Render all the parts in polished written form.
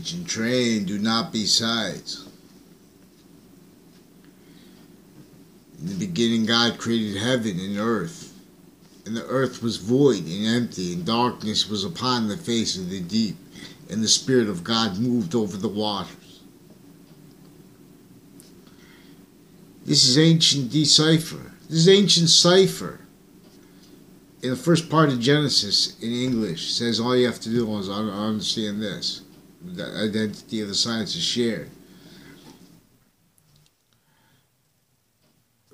teach and train, do not be sides. In the beginning God created heaven and earth, and the earth was void and empty, and darkness was upon the face of the deep, and the Spirit of God moved over the waters. This is ancient Decipher. This is ancient cipher. In the first part of Genesis, in English, says all you have to do is understand this. The identity of the science is shared.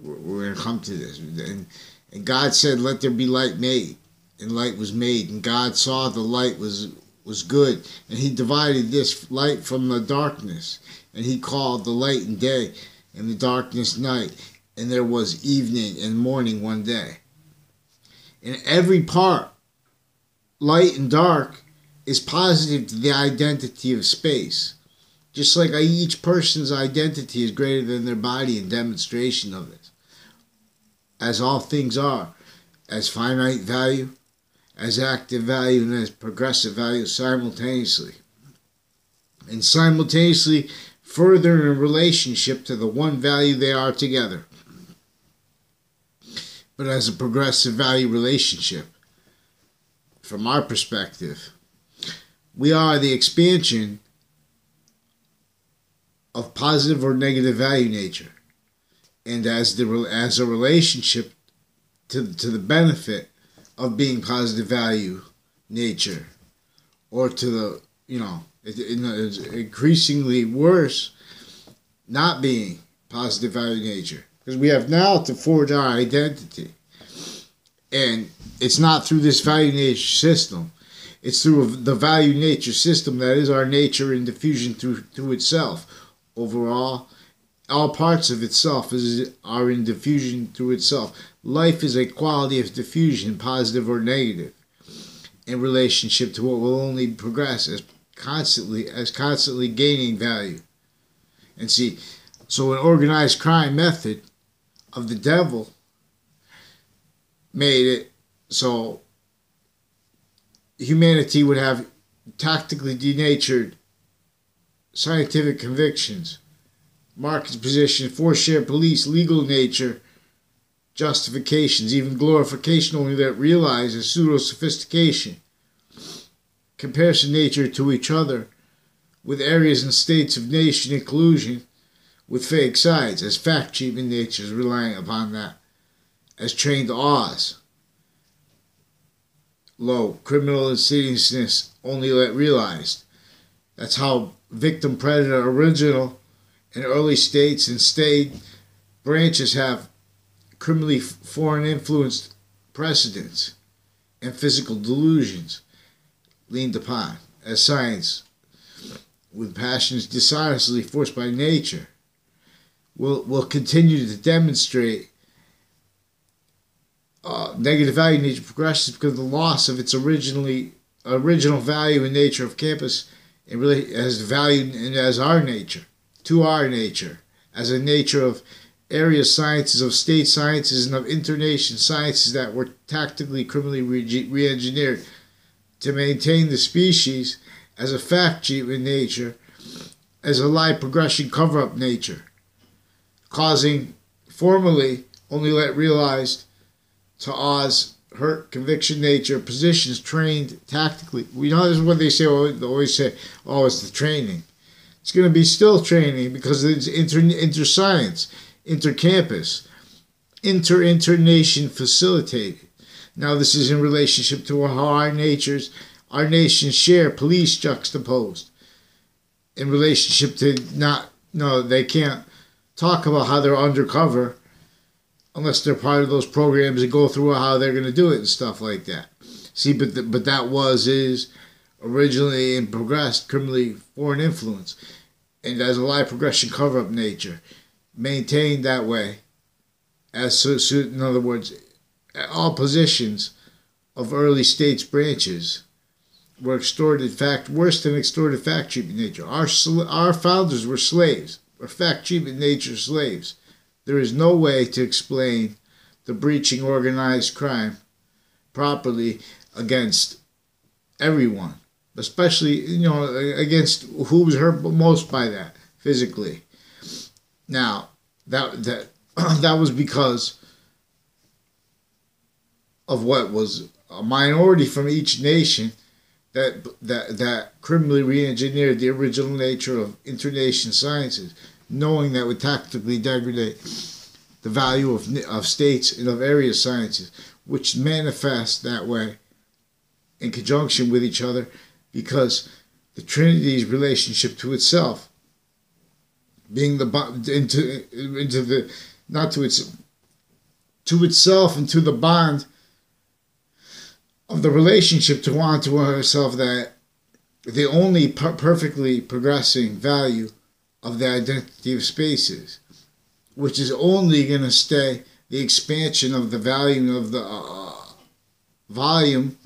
We're going to come to this. And God said, let there be light made. And light was made. And God saw the light was good. And he divided this light from the darkness. And he called the light and day, and the darkness night. And there was evening and morning one day. In every part, light and dark is positive to the identity of space. Just like each person's identity is greater than their body in demonstration of it. As all things are, as finite value, as active value, and as progressive value simultaneously. And simultaneously further in relationship to the one value they are together. But as a progressive value relationship, from our perspective, we are the expansion of positive or negative value nature, and as a relationship to the benefit of being positive value nature, or to the it's increasingly worse not being positive value nature, because we have now to forge our identity, and it's not through this value nature system. It's through the value nature system that is our nature in diffusion through itself. Overall, all parts of itself are in diffusion through itself. Life is a quality of diffusion, positive or negative, in relationship to what will only progress as constantly gaining value. And see, so an organized crime method of the devil made it so humanity would have tactically denatured scientific convictions, market position, force-share police, legal nature, justifications, even glorification only that realizes pseudo-sophistication, comparison nature to each other, with areas and states of nation inclusion, with fake sides, as fact treatment natures relying upon that, as trained awes. Low, criminal insidiousness only let realized. That's how victim, predator, original, and early states and state branches have criminally foreign influenced precedents and physical delusions leaned upon as science, with passions dishonestly forced by nature, will continue to demonstrate negative value nature progresses because of the loss of its original value and nature of campus, and really as valued and as our nature, to our nature, as a nature of area sciences, of state sciences, and of internation sciences that were tactically, criminally re-engineered to maintain the species as a fact treatment nature, as a lie progression cover-up nature, causing formerly only let realized to Oz, hurt, conviction nature, positions trained tactically. We know this is what they say, always say, oh, it's the training. It's going to be still training because it's inter-science, inter-campus, inter-nation facilitated. Now this is in relationship to how our nations share, police juxtaposed. In relationship to they can't talk about how they're undercover unless they're part of those programs and go through how they're going to do it and stuff like that. See, but that is originally and progressed criminally foreign influence, and as a lie progression cover-up nature, maintained that way. As in other words, all positions of early states branches were extorted worse than extorted fact treatment nature. Our founders were slaves, or fact treatment nature slaves. There is no way to explain the breaching organized crime properly against everyone especially, against who was hurt most by that physically. Now, that that was because of what was a minority from each nation that criminally re-engineered the original nature of internation sciences, knowing that would tactically degrade the value of states and of area sciences, which manifest that way in conjunction with each other, because the Trinity's relationship to itself, being the into the not to its to itself and to the bond of the relationship to onto herself, that the only perfectly progressing value of the identity of spaces, which is only going to stay the expansion of the value of the volume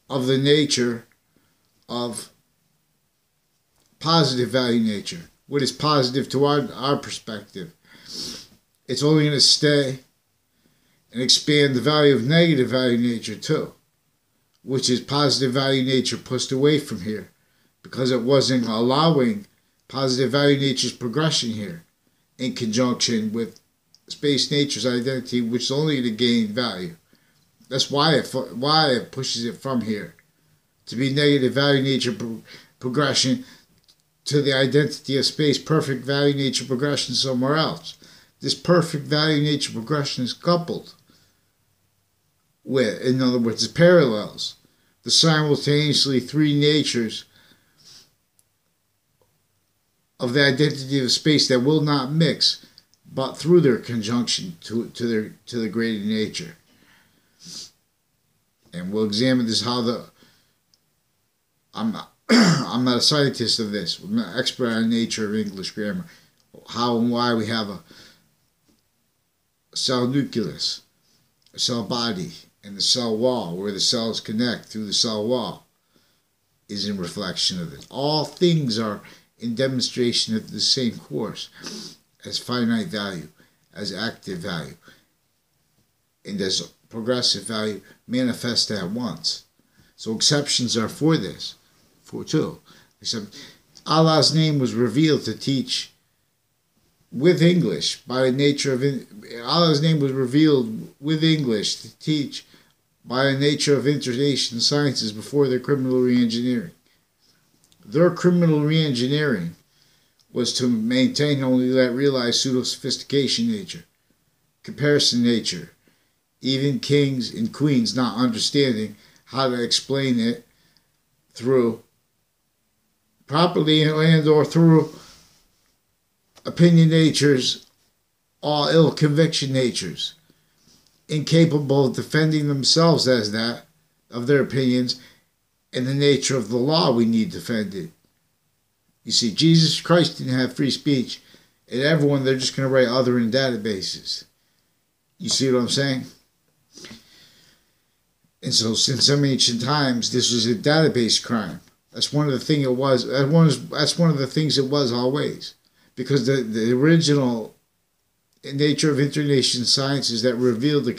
of the nature of positive value nature. What is positive to our perspective? It's only going to stay and expand the value of negative value nature too, which is positive value nature pushed away from here, because it wasn't allowing positive value nature's progression here in conjunction with space nature's identity, which is only to gain value. That's why it pushes it from here to be negative value nature progression to the identity of space, perfect value nature progression somewhere else. This perfect value nature progression is coupled with, in other words, it parallels the simultaneously three natures of the identity of space that will not mix, but through their conjunction to the greater nature. And we'll examine this I'm not a scientist of this. I'm not an expert on the nature of English grammar. How and why we have a cell nucleus, a cell body, and the cell wall, where the cells connect through the cell wall, is in reflection of it. All things are in demonstration of the same course, as finite value, as active value, and as progressive value manifest at once. So exceptions are for this, for too. Except Allah's name was revealed to teach with English by the nature of Allah's name was revealed with English to teach by the nature of internation sciences before their criminal re-engineering. Their criminal re-engineering was to maintain only that realized pseudo-sophistication nature, comparison nature, even kings and queens not understanding how to explain it through properly and or through opinion natures, all ill conviction natures, incapable of defending themselves as that, of their opinions, and the nature of the law we need defended. You see, Jesus Christ didn't have free speech, and everyone, they're just going to write other in databases. You see what I'm saying? And so, since some ancient times, this was a database crime. That's one of the things it was. That's one of the things it was always, because the original nature of internation sciences that revealed the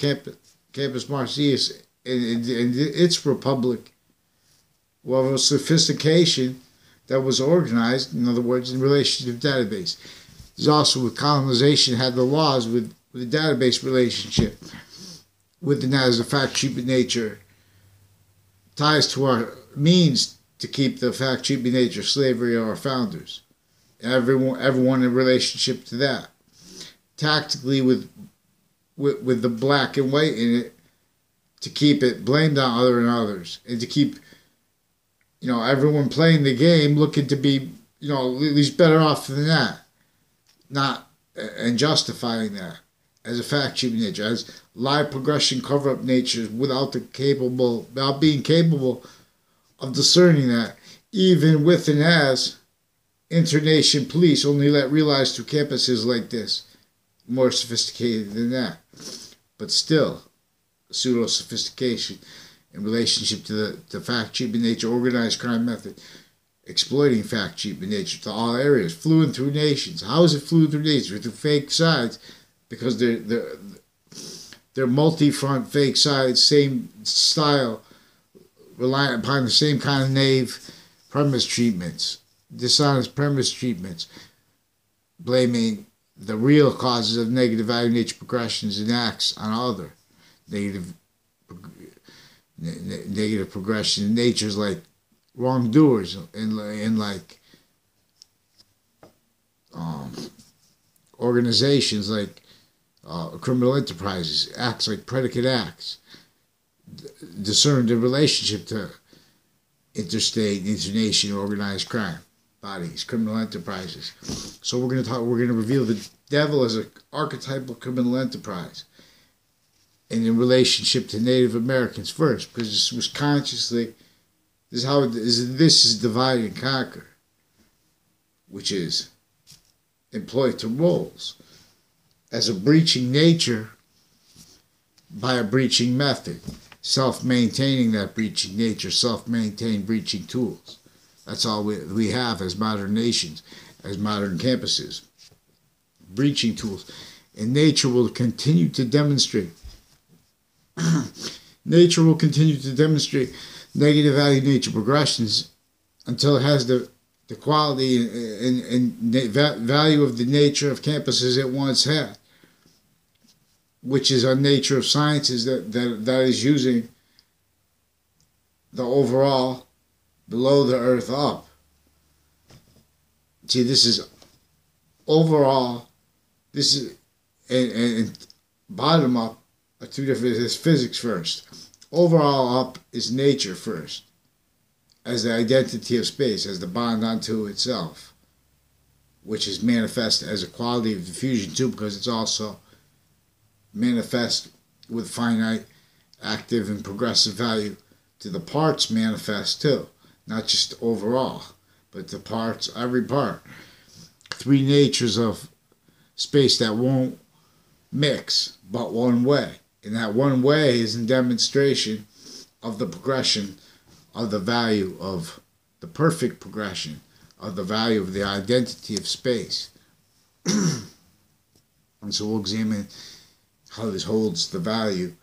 campus Marcius and its republic, well, sophistication that was organized, in other words, in relation to the database. There's also with colonization had the laws with the database relationship, with the as a fact sheet of nature ties to our means to keep the fact sheet of nature slavery of our founders. Everyone in relationship to that. Tactically with the black and white in it, to keep it blamed on other and others, and to keep everyone playing the game looking to be at least better off than that, and justifying that as a fact sheet nature, as live progression cover up natures without being capable of discerning that, even with and as internation police only let realize through campuses like this, more sophisticated than that, but still pseudo sophistication in relationship to the fact sheet nature organized crime method, exploiting fact sheet nature to all areas, fluent through nations. How is it fluent through nations? Through fake sides, because they're multi-front fake sides, same style, reliant upon the same kind of knave premise treatments, dishonest premise treatments, blaming the real causes of negative value nature progressions and acts on other negative progression in natures like wrongdoers and like organizations like criminal enterprises, acts like predicate acts, discerned in relationship to interstate, international organized crime bodies, criminal enterprises. So we're going to reveal the devil as an archetypal criminal enterprise, and in relationship to Native Americans first, because this was consciously, this is divide and conquer, which is employed to roles as a breaching nature by a breaching method, self-maintaining that breaching nature, self-maintained breaching tools. That's all we have as modern nations, as modern campuses. Breaching tools. And nature will continue to demonstrate. Nature will continue to demonstrate negative value nature progressions until it has the quality and value of the nature of campuses it once had, which is a nature of sciences that is using the overall below the earth up. See, this is overall, this is, and bottom up are two different, it's physics first. Overall up is nature first, as the identity of space, as the bond unto itself, which is manifest as a quality of diffusion too, because it's also manifest with finite, active, and progressive value to the parts manifest too. Not just overall, but the parts, every part. Three natures of space that won't mix, but one way. And that one way is in demonstration of the progression of the value of the perfect progression of the value of the identity of space. And so we'll examine how this holds the value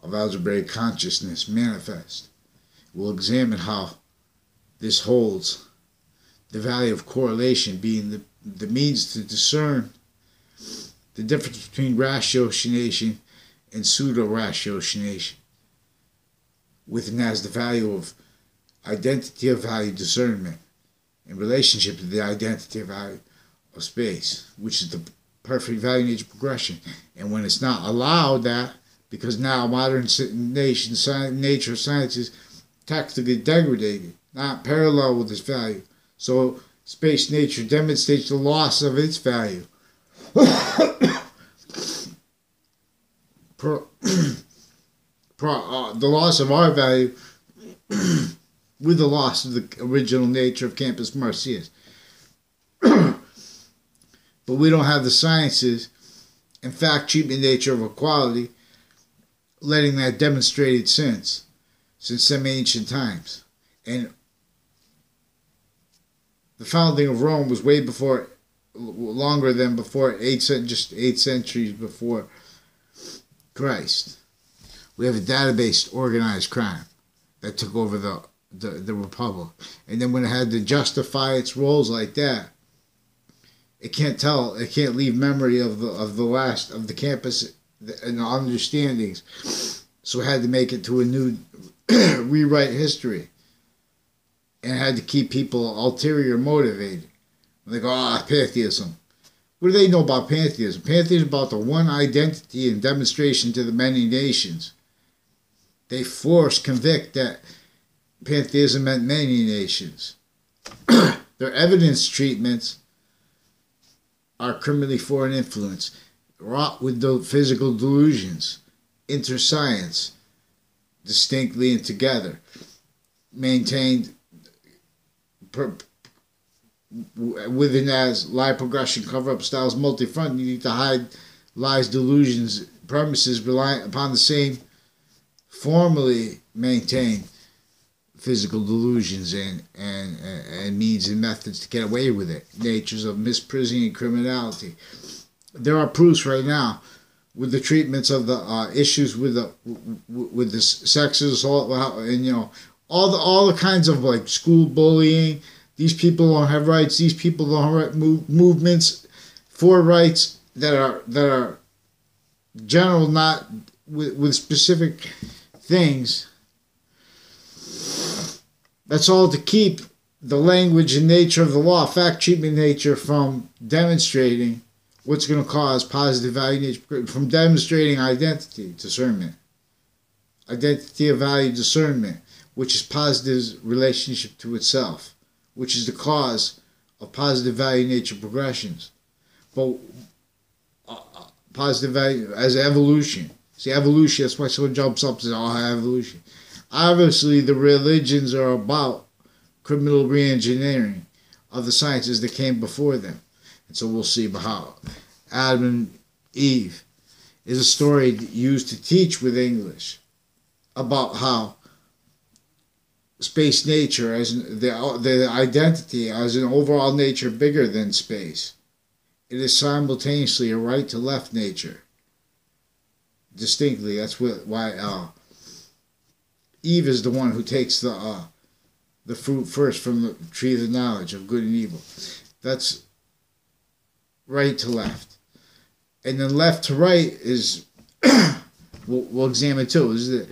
of algebraic consciousness manifest. We'll examine how this holds the value of correlation, being the means to discern the difference between ratiocination and pseudo-ratiocination, within as the value of identity of value discernment in relationship to the identity of value of space, which is the perfect value nature progression. And when it's not allowed that, because now modern nature sciences tactically degraded, not parallel with its value. So space nature demonstrates the loss of its value. The loss of our value with the loss of the original nature of Campus Marcius. But we don't have the sciences and fact treatment nature of equality, letting that demonstrated since some ancient times. And the founding of Rome was way before, longer than before, just 8 centuries before Christ. We have a database organized crime that took over the republic. And then when it had to justify its roles like that, it can't leave memory of the campus and the understandings. So it had to make it to a new rewrite history. And had to keep people ulterior motivated. They go, pantheism. What do they know about pantheism? Pantheism is about the one identity and demonstration to the many nations. They convict that pantheism meant many nations. Their evidence treatments are criminally foreign influence, wrought with the physical delusions, inter-science, distinctly and together, maintained within as lie progression, cover-up styles, multi-front. You need to hide lies, delusions, premises relying upon the same formally maintained physical delusions and means and methods to get away with it. Natures of misprision and criminality. There are proofs right now with the treatments of the issues with the sexual assault and all the kinds of like school bullying. These people don't have rights. These people don't have right, movements for rights that are general, not with specific things. That's all to keep the language and nature of the law, fact, treatment, nature, from demonstrating what's going to cause positive value nature, from demonstrating identity, discernment. Identity of value, discernment, which is positive's relationship to itself, which is the cause of positive value nature progressions. But positive value as evolution. See, evolution, that's why someone jumps up and says, oh, evolution. Obviously, the religions are about criminal re-engineering of the sciences that came before them. And so we'll see about how Adam and Eve is a story used to teach with English about how space nature, as the identity as an overall nature bigger than space, it is simultaneously a right to left nature. Distinctly, that's why Eve is the one who takes the fruit first from the tree of the knowledge of good and evil. That's right to left. And then left to right is, we'll examine too, is it?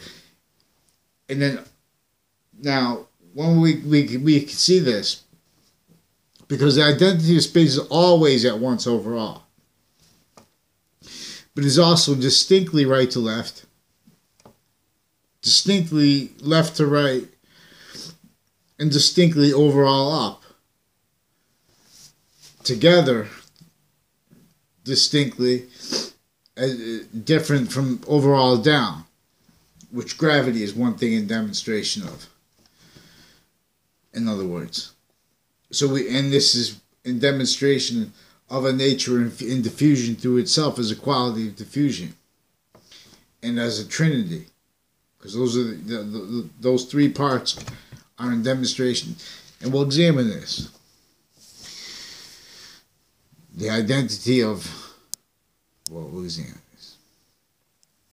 And then, now, when we can see this, because the identity of space is always at once overall, but is also distinctly right to left, distinctly left to right, and distinctly overall up. Together, distinctly different from overall down, which gravity is one thing in demonstration of. In other words. And this is in demonstration of a nature in diffusion through itself as a quality of diffusion. And as a trinity. Because those are those three parts are in demonstration. And we'll examine this. The identity of, well, we'll examine.